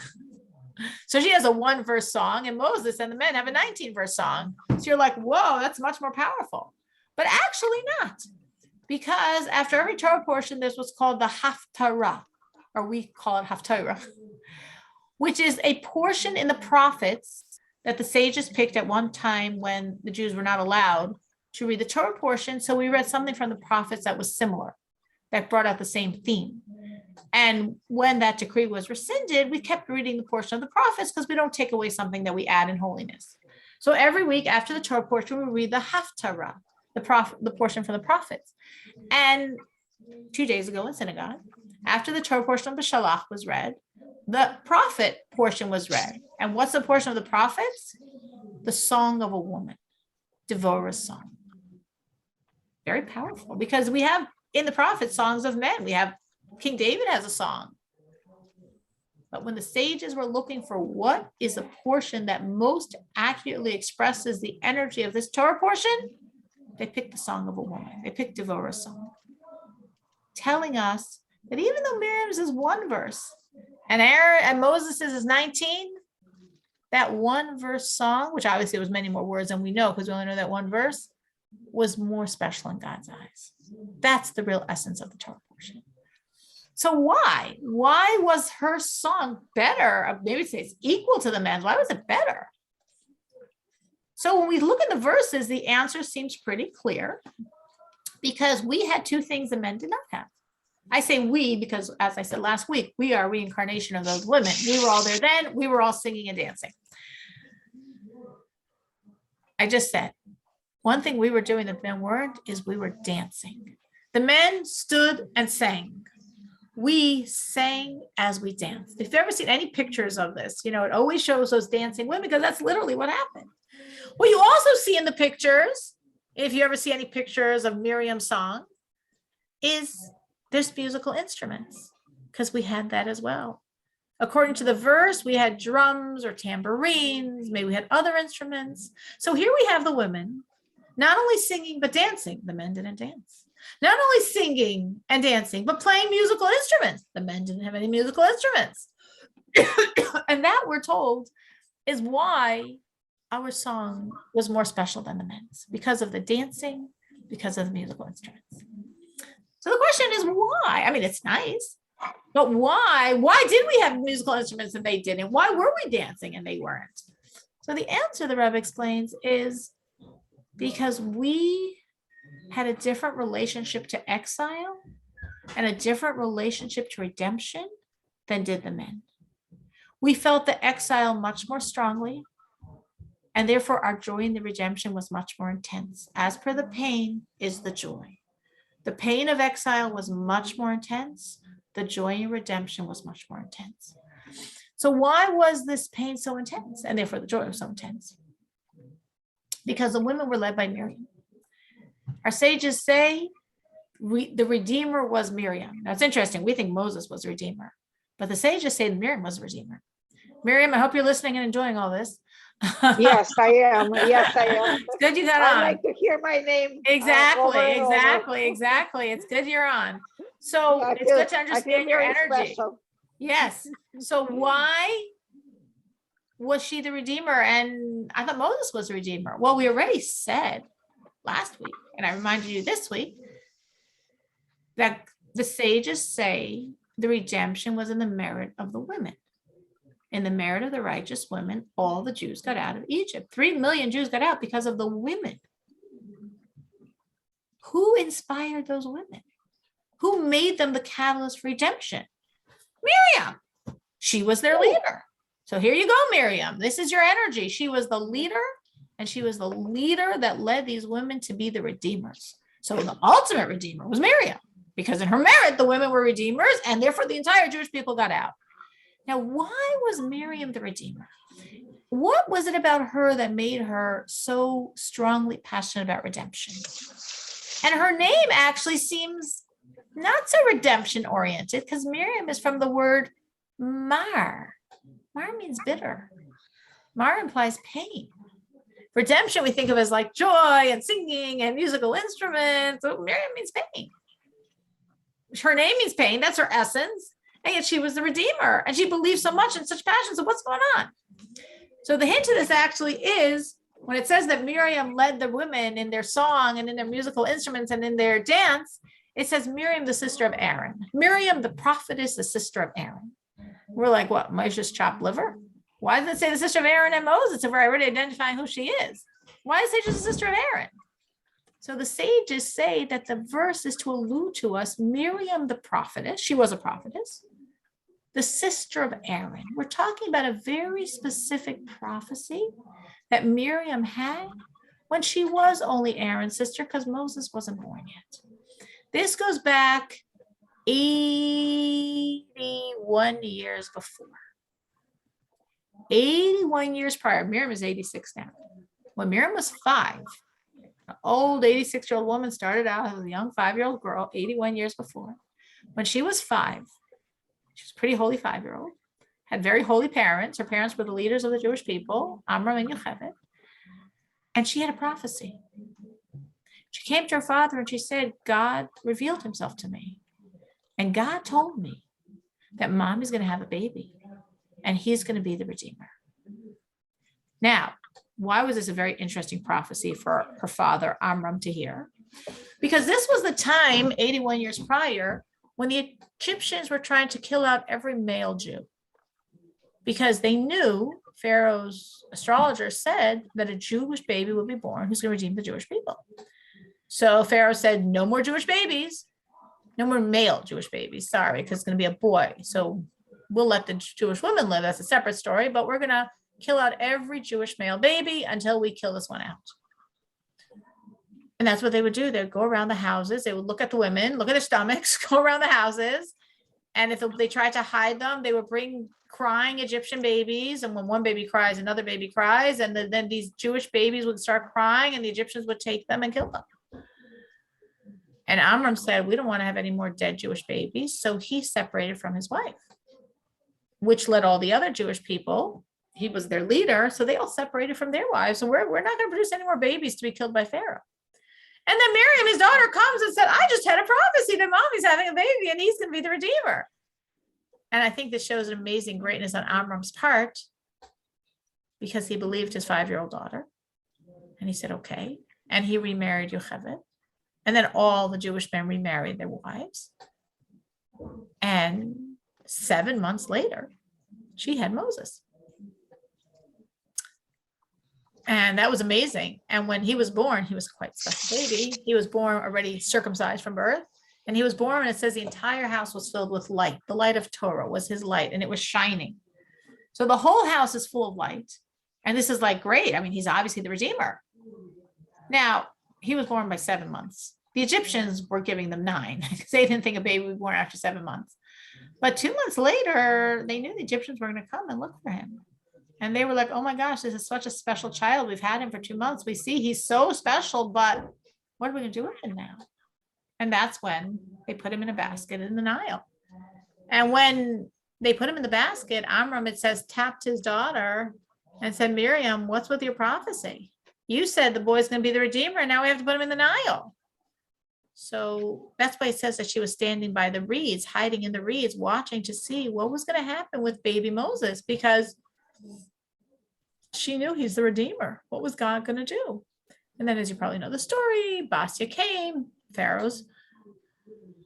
So she has a 1-verse song, and Moses and the men have a 19-verse song. So you're like, whoa, that's much more powerful. But actually not, because after every Torah portion, there's what's called the Haftarah, or we call it Haftarah, which is a portion in the prophets that the sages picked at one time when the Jews were not allowed to read the Torah portion. So we read something from the prophets that was similar, that brought out the same theme. And when that decree was rescinded, we kept reading the portion of the prophets because we don't take away something that we add in holiness. So every week after the Torah portion, we read the Haftarah, the portion from the prophets. And 2 days ago in synagogue, after the Torah portion of the Shalach was read, the prophet portion was read. And what's the portion of the prophets? The song of a woman, Devorah's song. Very powerful, because we have in the prophets songs of men. We have King David has a song. But when the sages were looking for what is the portion that most accurately expresses the energy of this Torah portion, they picked the song of a woman. They picked Devorah's song, telling us that even though Miriam's is 1 verse and Moses' is 19, that 1-verse song, which obviously was many more words than we know because we only know that 1 verse, was more special in God's eyes. That's the real essence of the Torah portion. So why was her song better? Maybe say it's equal to the men's. Why was it better? So when we look at the verses, the answer seems pretty clear. because we had two things the men did not have. I say we because, as I said last week, we are a reincarnation of those women. We were all there then. We were all singing and dancing. I just said, one thing we were doing that the men weren't is we were dancing. The men stood and sang. We sang as we danced. If you've ever seen any pictures of this, it always shows those dancing women because that's literally what happened. What you also see in the pictures, if you ever see any pictures of Miriam's song, is there's musical instruments because we had that as well. According to the verse, we had drums or tambourines, maybe we had other instruments. So here we have the women not only singing, but dancing. The men didn't dance. Not only singing and dancing, but playing musical instruments. The men didn't have any musical instruments. And that, we're told, is why our song was more special than the men's, because of the dancing, because of the musical instruments. So the question is why? I mean, it's nice, but why? Why did we have musical instruments and they didn't? Why were we dancing and they weren't? So the answer, the Rebbe explains, is because we had a different relationship to exile and a different relationship to redemption than did the men. We felt the exile much more strongly, and therefore our joy in the redemption was much more intense. As per the pain is the joy. The pain of exile was much more intense. The joy in redemption was much more intense. So why was this pain so intense? And therefore the joy was so intense? Because the women were led by Miriam. Our sages say the Redeemer was Miriam. Now it's interesting. We think Moses was the Redeemer, but the sages say that Miriam was the Redeemer. Miriam, I hope you're listening and enjoying all this. Yes, I am. Yes, I am. It's good you got I on. like to hear my name. Exactly, over and over. exactly. It's good you're on. So I it's feel- good to I feel understand your very energy. special. Yes. So why was she the Redeemer? And I thought Moses was the Redeemer. Well, we already said last week, and I reminded you this week, that the sages say the redemption was in the merit of the women. In the merit of the righteous women, all the Jews got out of Egypt. 3 million Jews got out because of the women. Who inspired those women? Who made them the catalyst for redemption? Miriam. She was their leader. So here you go, Miriam. This is your energy. She was the leader, and she was the leader that led these women to be the redeemers. So the ultimate redeemer was Miriam, because in her merit, the women were redeemers, and therefore the entire Jewish people got out. Now, why was Miriam the Redeemer? What was it about her that made her so strongly passionate about redemption? And her name actually seems not so redemption oriented, because Miriam is from the word mar. Mar means bitter. Mar implies pain. Redemption we think of as like joy and singing and musical instruments. So Miriam means pain. Her name means pain. That's her essence. And yet she was the Redeemer, and she believed so much in such passion. So what's going on? So the hint to this actually is when it says that Miriam led the women in their song and in their musical instruments and in their dance, it says Miriam, the sister of Aaron. Miriam, the prophetess, the sister of Aaron. We're like, what, Moshe's chopped liver? Why does it say the sister of Aaron and Moses if we're already identifying who she is? Why does it say just the sister of Aaron? So the sages say that the verse is to allude to us, Miriam, the prophetess, she was a prophetess, the sister of Aaron. We're talking about a very specific prophecy that Miriam had when she was only Aaron's sister, because Moses wasn't born yet. This goes back 81 years before. 81 years prior. Miriam is 86 now. When Miriam was 5, an old 86-year-old woman started out as a young 5-year-old girl 81 years before. When she was 5, she was a pretty holy 5-year-old, had very holy parents. Her parents were the leaders of the Jewish people, Amram and Yocheved. And she had a prophecy. She came to her father and she said, God revealed himself to me. And God told me that Mommy's going to have a baby and he's going to be the Redeemer. Now, why was this a very interesting prophecy for her father, Amram, to hear? Because this was the time, 81 years prior, when the Egyptians were trying to kill out every male Jew. Because they knew, Pharaoh's astrologer said, that a Jewish baby would be born who's going to redeem the Jewish people. So Pharaoh said, no more Jewish babies, no more male Jewish babies, sorry, because it's going to be a boy. So we'll let the Jewish women live. That's a separate story, but we're going to kill out every Jewish male baby until we kill this one out. And that's what they would do. They'd go around the houses. They would look at the women, look at their stomachs, go around the houses. And if they tried to hide them, they would bring crying Egyptian babies. And when one baby cries, another baby cries. And then these Jewish babies would start crying and the Egyptians would take them and kill them. And Amram said, we don't want to have any more dead Jewish babies. So he separated from his wife, which led all the other Jewish people. He was their leader. So they all separated from their wives. So we're not going to produce any more babies to be killed by Pharaoh. And then Miriam, his daughter, comes and said, I just had a prophecy that mommy's having a baby and he's going to be the Redeemer. And I think this shows an amazing greatness on Amram's part because he believed his 5-year-old daughter. And he said, okay. And he remarried Yocheved. And then all the Jewish men remarried their wives. And 7 months later, she had Moses. And that was amazing. And when he was born, he was quite a special baby. He was born already circumcised from birth. And he was born, and it says the entire house was filled with light. The light of Torah was his light, and it was shining. So the whole house is full of light. And this is like great. I mean, he's obviously the Redeemer. Now, he was born by 7 months. The Egyptians were giving them 9 because they didn't think a baby would be born after 7 months. But 2 months later, they knew the Egyptians were going to come and look for him. And they were like, oh my gosh, this is such a special child. We've had him for 2 months. We see he's so special, but what are we going to do with him now? And that's when they put him in a basket in the Nile. And when they put him in the basket, Amram, it says, tapped his daughter and said, Miriam, what's with your prophecy? You said the boy's going to be the Redeemer, and now we have to put him in the Nile. So that's why it says that she was standing by the reeds, hiding in the reeds, watching to see what was going to happen with baby Moses, because she knew he's the Redeemer. What was God going to do? And then, as you probably know the story, Bastia came, Pharaoh's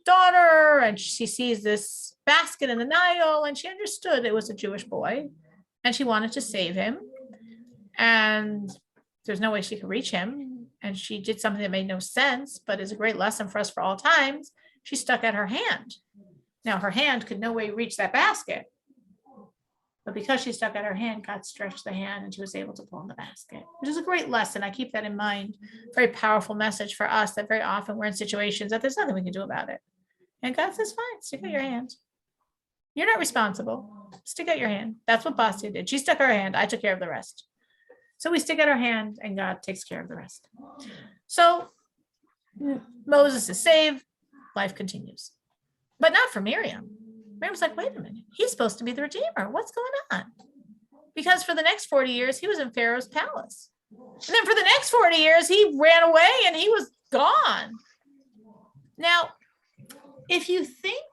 daughter, and she sees this basket in the Nile, and she understood it was a Jewish boy, and she wanted to save him. And there's no way she could reach him. And she did something that made no sense, but is a great lesson for us for all times. She stuck out her hand. Now, her hand could no way reach that basket. But because she stuck out her hand, God stretched the hand and she was able to pull in the basket, which is a great lesson. I keep that in mind. Very powerful message for us that very often we're in situations that there's nothing we can do about it. And God says, fine, stick out your hand. You're not responsible. Stick out your hand. That's what Bastia did. She stuck her hand. I took care of the rest. So we stick out our hand and God takes care of the rest. So Moses is saved. Life continues. But not for Miriam. Miriam's like, wait a minute, he's supposed to be the Redeemer. What's going on? Because for the next 40 years, he was in Pharaoh's palace. And then for the next 40 years, he ran away and he was gone. Now, if you think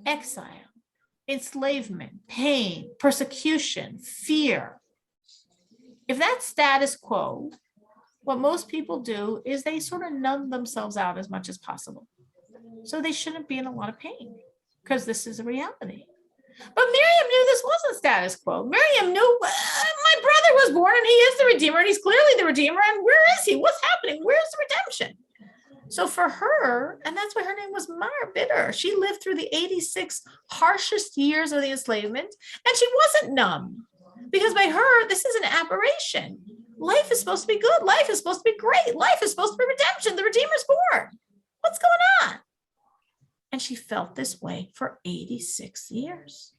exile, enslavement, pain, persecution, fear, if that's status quo, what most people do is they sort of numb themselves out as much as possible. So they shouldn't be in a lot of pain, because this is a reality. But Miriam knew this wasn't status quo. Miriam knew my brother was born and he is the Redeemer and he's clearly the Redeemer. And where is he? What's happening? Where's the redemption? So for her, and that's why her name was Mar Bitter, she lived through the 86 harshest years of the enslavement, and she wasn't numb, because by her, this is an aberration. Life is supposed to be good. Life is supposed to be great. Life is supposed to be redemption. The Redeemer's born. What's going on? And she felt this way for 86 years.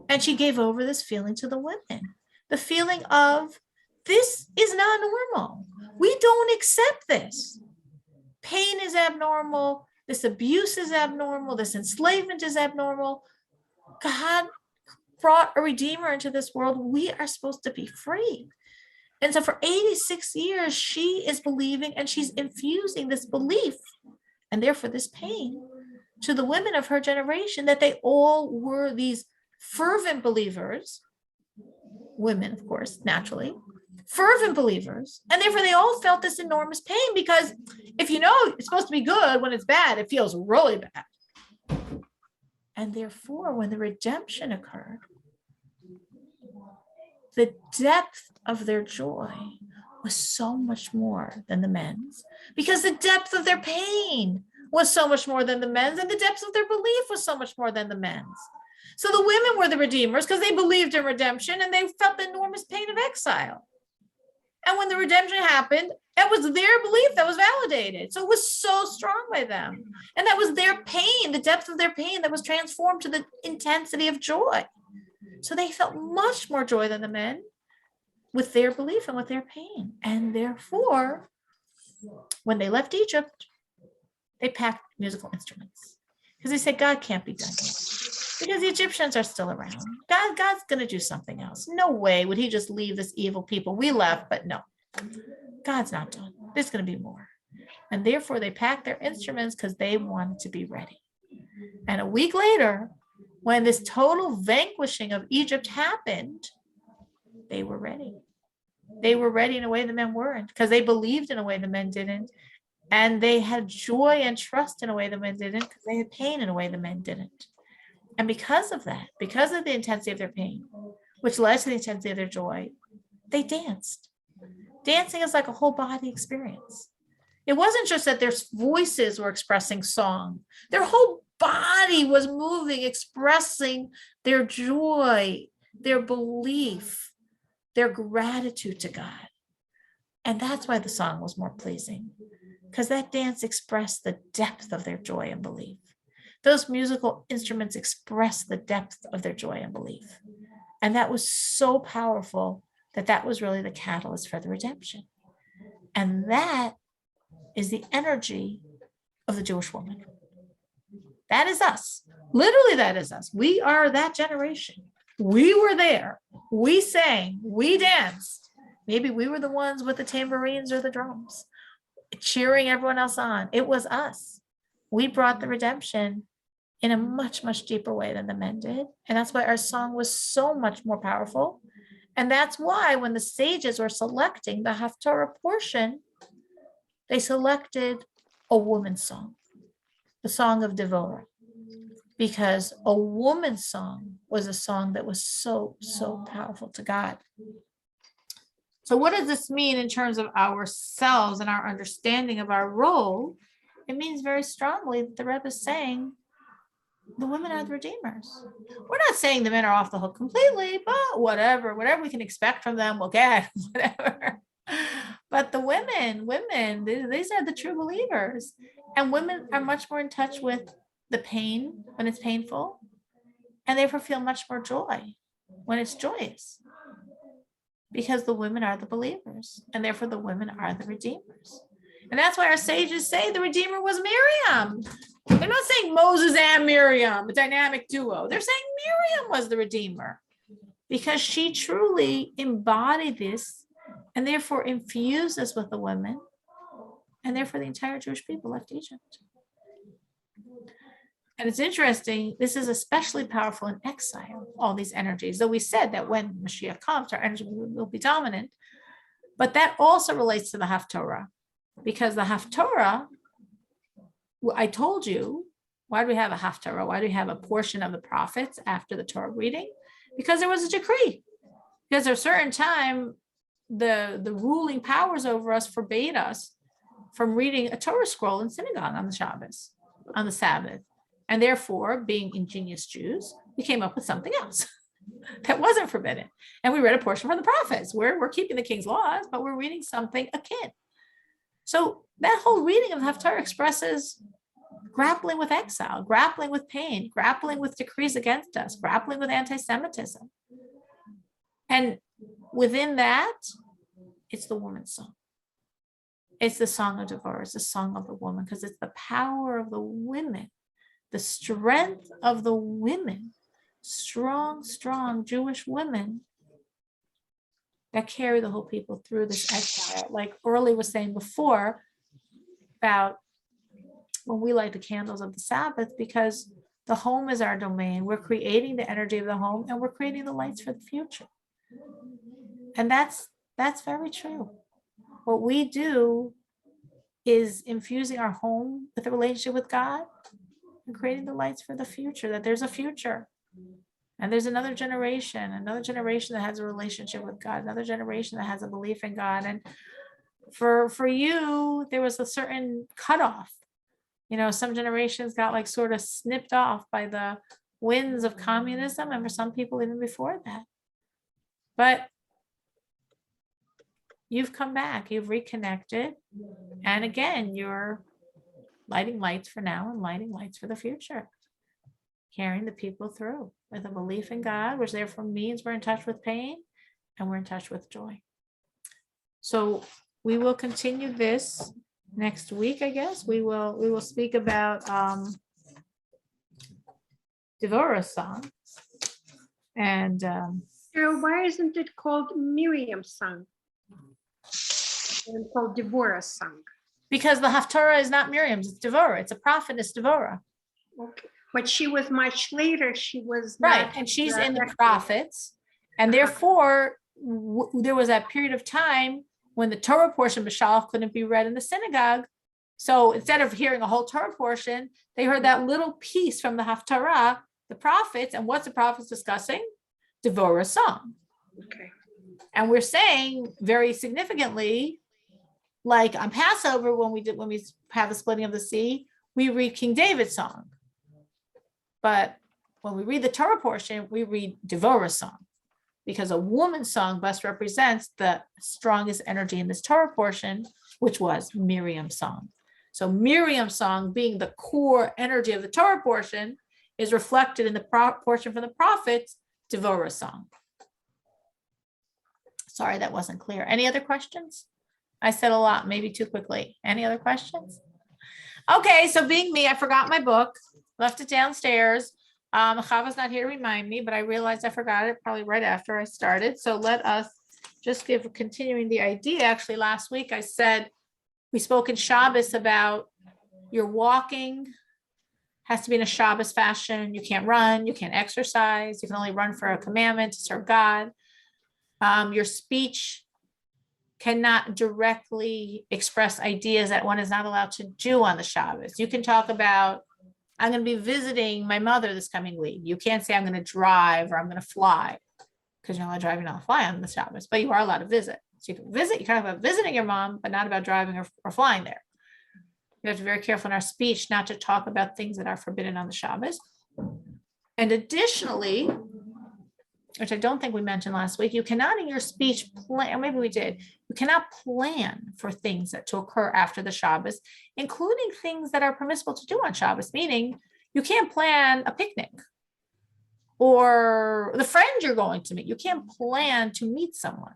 And she gave over this feeling to the women. The feeling of, this is not normal. We don't accept this. Pain is abnormal. This abuse is abnormal. This enslavement is abnormal. God brought a Redeemer into this world. We are supposed to be free. And so for 86 years, she is believing and she's infusing this belief and therefore this pain to the women of her generation, that they all were these fervent believers, women, of course, naturally, fervent believers. And therefore they all felt this enormous pain, because if you know it's supposed to be good, when it's bad, it feels really bad. And therefore, when the redemption occurred, the depth of their joy was so much more than the men's, because the depth of their pain was so much more than the men's, and the depth of their belief was so much more than the men's. So the women were the redeemers because they believed in redemption and they felt the enormous pain of exile. And when the redemption happened, it was their belief that was validated. So it was so strong by them. And that was their pain, the depth of their pain that was transformed to the intensity of joy. So they felt much more joy than the men with their belief and with their pain. And therefore, when they left Egypt, they packed musical instruments because they said, God can't be done yet. Because the Egyptians are still around. God's going to do something else. No way would he just leave this evil people. We left, but no, God's not done. There's going to be more. And therefore they packed their instruments because they wanted to be ready. And a week later, when this total vanquishing of Egypt happened, they were ready. They were ready in a way the men weren't, because they believed in a way the men didn't. And they had joy and trust in a way the men didn't, because they had pain in a way the men didn't. And because of that, because of the intensity of their pain, which led to the intensity of their joy, they danced. Dancing is like a whole body experience. It wasn't just that their voices were expressing song. Their whole body was moving, expressing their joy, their belief, their gratitude to God. And that's why the song was more pleasing, because that dance expressed the depth of their joy and belief. Those musical instruments express the depth of their joy and belief. And that was so powerful that was really the catalyst for the redemption. And that is the energy of the Jewish woman. That is us. Literally, that is us. We are that generation. We were there. We sang. We danced. Maybe we were the ones with the tambourines or the drums, cheering everyone else on. It was us. We brought the redemption in a much, much deeper way than the men did. And that's why our song was so much more powerful. And that's why when the sages were selecting the Haftarah portion, they selected a woman's song, the song of Devorah, because a woman's song was a song that was so, so powerful to God. So what does this mean in terms of ourselves and our understanding of our role? It means very strongly that the Rebbe is saying the women are the redeemers. We're not saying the men are off the hook completely, but whatever we can expect from them, we'll get, whatever. But the women, these are the true believers. And women are much more in touch with the pain when it's painful, and therefore feel much more joy when it's joyous. Because the women are the believers, and therefore the women are the redeemers. And that's why our sages say the Redeemer was Miriam. They're not saying Moses and Miriam, a dynamic duo. They're saying Miriam was the Redeemer because she truly embodied this and therefore infused us with the women, and therefore the entire Jewish people left Egypt. And it's interesting, this is especially powerful in exile, all these energies, though we said that when Mashiach comes, our energy will be dominant. But that also relates to the Haftarah, because the Haftarah, I told you, why do we have a Haftarah? Why do we have a portion of the prophets after the Torah reading? Because there was a decree. Because at a certain time, the ruling powers over us forbade us from reading a Torah scroll in synagogue on the Shabbos, on the Sabbath. And therefore, being ingenious Jews, we came up with something else that wasn't forbidden. And we read a portion from the prophets. We're keeping the king's laws, but we're reading something akin. So that whole reading of Haftarah expresses grappling with exile, grappling with pain, grappling with decrees against us, grappling with anti-Semitism. And within that, it's the woman's song. It's the song of Devorah, it's the song of the woman, because it's the power of the women, the strength of the women, strong Jewish women that carry the whole people through this exile. Like Orly was saying before about when we light the candles of the Sabbath, because the home is our domain. We're creating the energy of the home and we're creating the lights for the future. And that's very true. What we do is infusing our home with a relationship with God and creating the lights for the future, that there's a future. And there's another generation that has a relationship with God, another generation that has a belief in God. And For you, there was a certain cutoff. Some generations got like sort of snipped off by the winds of communism, and for some people even before that. But you've come back, you've reconnected, and again, you're lighting lights for now and lighting lights for the future, carrying the people through with a belief in God, which therefore means we're in touch with pain and we're in touch with joy. So we will continue this next week, I guess. We will speak about Devorah's song. And So why isn't it called Miriam's song? It's called Devorah's song. because the Haftarah is not Miriam's, it's Devorah. It's a prophetess, Devorah. Okay, but she was much later. She was Right, not, and she's in the prophets. And therefore, there was that period of time when the Torah portion, B'Shalach, couldn't be read in the synagogue. So instead of hearing a whole Torah portion, they heard that little piece from the Haftarah, the prophets. And what's the prophets discussing? Devorah's song. Okay. And we're saying very significantly, like on Passover, when we have the splitting of the sea, we read King David's song. But when we read the Torah portion, we read Devorah's song, because a woman's song best represents the strongest energy in this Torah portion, which was Miriam's song. So Miriam's song, being the core energy of the Torah portion, is reflected in the portion from the prophets, Devorah's song. Sorry, that wasn't clear. Any other questions? I said a lot, maybe too quickly. Any other questions? Okay, so being me, I forgot my book, left it downstairs. Chava's not here to remind me, but I realized I forgot it probably right after I started. So let us just continuing the idea. Actually, last week I said, we spoke in Shabbos about your walking has to be in a Shabbos fashion. You can't run, you can't exercise. You can only run for a commandment to serve God. Your speech cannot directly express ideas that one is not allowed to do on the Shabbos. You can talk about, I'm going to be visiting my mother this coming week. You can't say I'm going to drive or I'm going to fly, because you're not allowed to drive, you're not allowed to fly on the Shabbos, but you are allowed to visit. So you can visit, you can talk about visiting your mom, but not about driving or flying there. You have to be very careful in our speech not to talk about things that are forbidden on the Shabbos. And additionally, which I don't think we mentioned last week, you cannot in your speech plan, or maybe we did, you cannot plan for things that to occur after the Shabbos, including things that are permissible to do on Shabbos, meaning you can't plan a picnic or the friend you're going to meet. You can't plan to meet someone.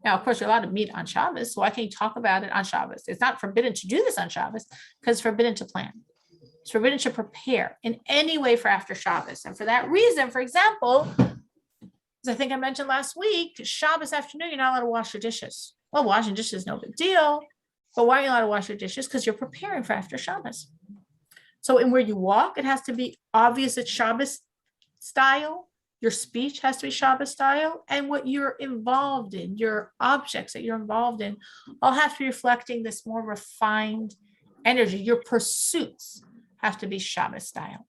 Now, of course, you're allowed to meet on Shabbos, so why can't you talk about it on Shabbos? It's not forbidden to do this on Shabbos because it's forbidden to plan. It's forbidden to prepare in any way for after Shabbos. And for that reason, for example, as I think I mentioned last week, Shabbos afternoon, you're not allowed to wash your dishes. Well, washing dishes is no big deal, but why are you allowed to wash your dishes? Because you're preparing for after Shabbos. So in where you walk, it has to be obvious it's Shabbos style. Your speech has to be Shabbos style, and what you're involved in, your objects that you're involved in, all have to be reflecting this more refined energy. Your pursuits have to be Shabbos style.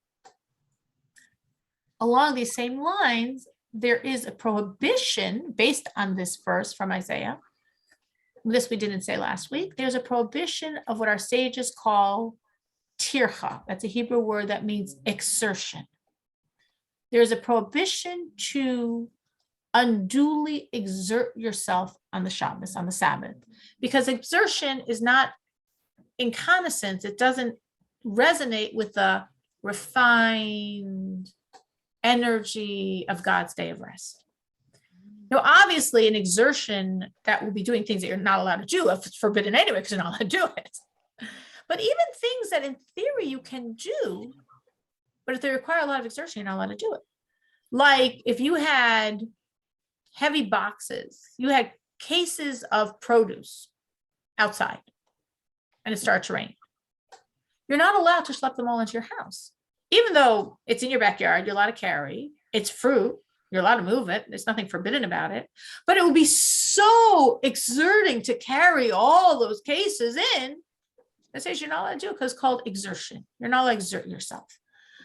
Along these same lines, there is a prohibition based on this verse from Isaiah. This we didn't say last week. There's a prohibition of what our sages call tircha. That's a Hebrew word that means exertion. There's a prohibition to unduly exert yourself on the Shabbos, on the Sabbath, because exertion is not in connaissance. It doesn't resonate with the refined energy of God's day of rest. Now, obviously, an exertion that will be doing things that you're not allowed to do, if it's forbidden anyway, because you're not allowed to do it. But even things that in theory you can do, but if they require a lot of exertion, you're not allowed to do it. Like if you had heavy boxes, you had cases of produce outside and it started to rain. You're not allowed to schlep them all into your house. Even though it's in your backyard, you're allowed to carry, it's fruit, you're allowed to move it, there's nothing forbidden about it, but it would be so exerting to carry all those cases in, that says you're not allowed to do it because it's called exertion. You're not allowed to exert yourself.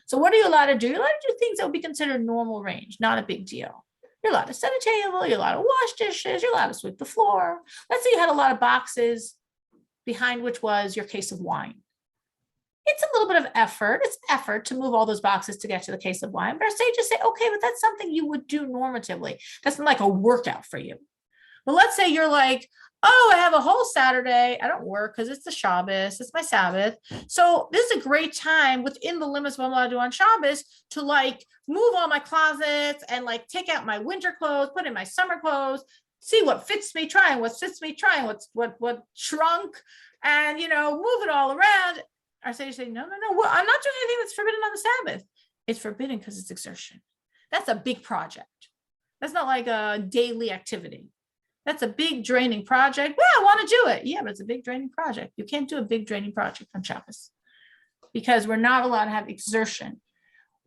So what are you allowed to do? You're allowed to do things that would be considered normal range, not a big deal. You're allowed to set a table, you're allowed to wash dishes, you're allowed to sweep the floor. Let's say you had a lot of boxes behind which was your case of wine. It's a little bit of effort. It's effort to move all those boxes to get to the case of wine. But our sages say, okay, but that's something you would do normatively. That's not like a workout for you. Well, let's say you're like, oh, I have a whole Saturday. I don't work because it's the Shabbos. It's my Sabbath. So this is a great time within the limits of what I'm allowed to do on Shabbos to like move all my closets and like take out my winter clothes, put in my summer clothes, see what fits me, trying what fits me, trying what shrunk, and move it all around. Our sages say, no, well, I'm not doing anything that's forbidden on the Sabbath. It's forbidden because it's exertion. That's a big project. That's not like a daily activity. That's a big draining project. Well, I want to do it. Yeah, but it's a big draining project. You can't do a big draining project on Shabbos because we're not allowed to have exertion.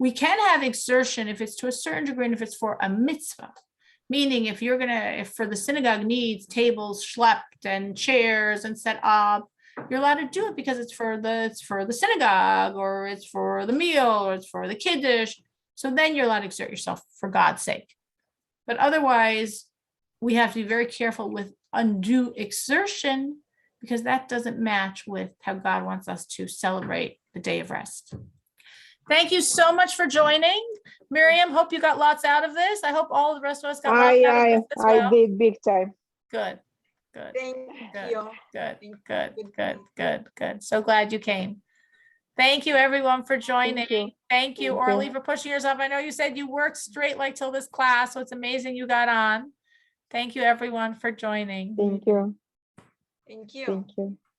We can have exertion if it's to a certain degree and if it's for a mitzvah. Meaning if for the synagogue needs tables schlepped and chairs and set up, you're allowed to do it because it's for the synagogue, or it's for the meal, or it's for the kiddush. So then you're allowed to exert yourself for God's sake. But otherwise, we have to be very careful with undue exertion because that doesn't match with how God wants us to celebrate the day of rest. Thank you so much for joining. Miriam, hope you got lots out of this. I hope all the rest of us got lots out of this as well. I did big time. Good. Thank you. Good. So glad you came. Thank you everyone for joining. Thank you, Orly, for pushing yourself. I know you said you worked straight like till this class, so it's amazing you got on. Thank you everyone for joining. Thank you. Thank you. Thank you.